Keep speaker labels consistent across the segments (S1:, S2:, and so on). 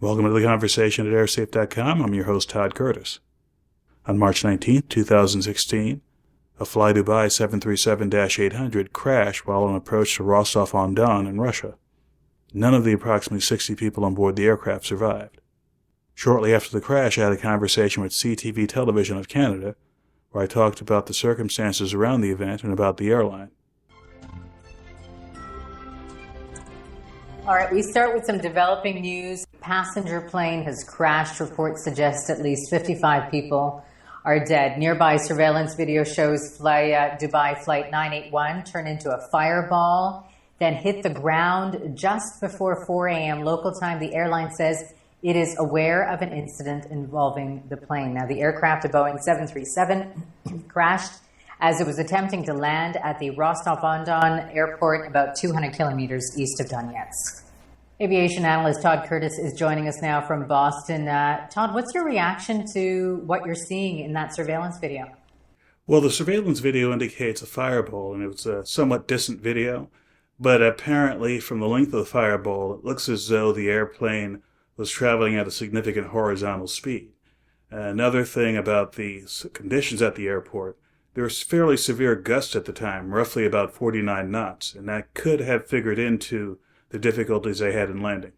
S1: Welcome to the conversation at airsafe.com. I'm your host, Todd Curtis. On March 19, 2016, a FlyDubai 737-800 crashed while on approach to Rostov-on-Don in Russia. None of the approximately 60 people on board the aircraft survived. Shortly after the crash, I had a conversation with CTV Television of Canada, where I talked about the circumstances around the event and about the airline.
S2: All right, we start with some developing news. Passenger plane has crashed. Reports suggest at least 55 people are dead. Nearby surveillance video shows Dubai Flight 981 turn into a fireball, then hit the ground just before 4 a.m. local time. The airline says it is aware of an incident involving the plane. Now, the aircraft, a Boeing 737, crashed as it was attempting to land at the Rostov-on-Don airport about 200 kilometers east of Donetsk. Aviation analyst Todd Curtis is joining us now from Boston. Todd, what's your reaction to what you're seeing in that surveillance video?
S1: Well, the surveillance video indicates a fireball, and it was a somewhat distant video, but apparently from the length of the fireball, it looks as though the airplane was traveling at a significant horizontal speed. Another thing about the conditions at the airport, there was fairly severe gusts at the time, roughly about 49 knots, and that could have figured into the difficulties they had in landing.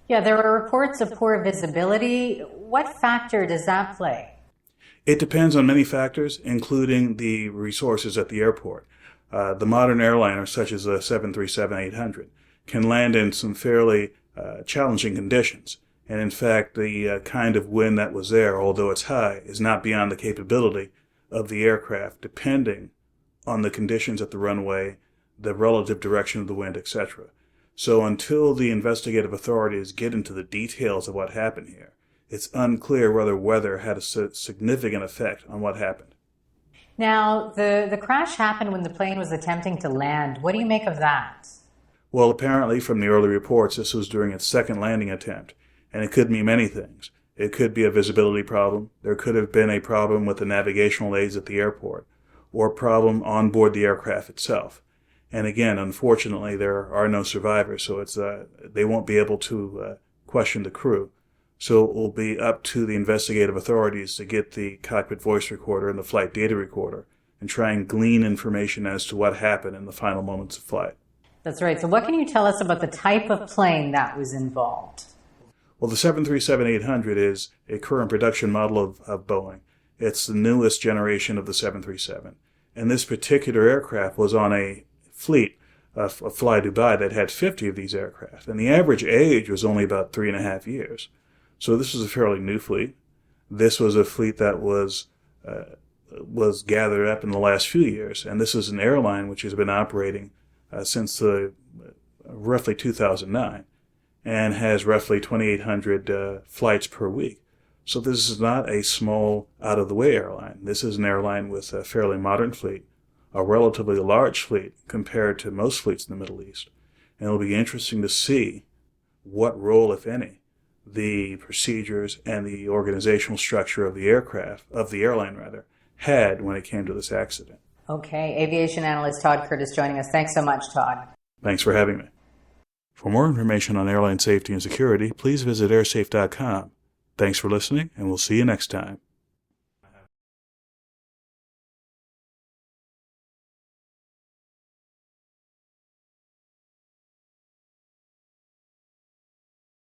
S2: Yeah, there were reports of poor visibility. What factor does that play?
S1: It depends on many factors, including the resources at the airport. The modern airliners, such as the 737-800, can land in some fairly challenging conditions. And in fact, the kind of wind that was there, although it's high, is not beyond the capability of the aircraft, depending on the conditions at the runway, the relative direction of the wind, etc. So until the investigative authorities get into the details of what happened here, it's unclear whether weather had a significant effect on what happened.
S2: Now, the crash happened when the plane was attempting to land. What do you make of that?
S1: Well, apparently from the early reports, this was during its second landing attempt, and it could mean many things. It could be a visibility problem. There could have been a problem with the navigational aids at the airport, or a problem on board the aircraft itself. And again, unfortunately, there are no survivors, so they won't be able to question the crew. So it will be up to the investigative authorities to get the cockpit voice recorder and the flight data recorder and try and glean information as to what happened in the final moments of flight.
S2: That's right. So what can you tell us about the type of plane that was involved?
S1: Well, the 737-800 is a current production model of Boeing. It's the newest generation of the 737. And this particular aircraft was on a fleet of FlyDubai that had 50 of these aircraft. And the average age was only about 3.5 years. So this was a fairly new fleet. This was a fleet that was gathered up in the last few years. And this is an airline which has been operating since roughly 2009. And has roughly 2,800 flights per week. So this is not a small, out-of-the-way airline. This is an airline with a fairly modern fleet, a relatively large fleet compared to most fleets in the Middle East. And it'll be interesting to see what role, if any, the procedures and the organizational structure of the airline, had when it came to this accident.
S2: Okay, aviation analyst Todd Curtis joining us. Thanks so much, Todd.
S1: Thanks for having me. For more information on airline safety and security, please visit airsafe.com. Thanks for listening, and we'll see you next time.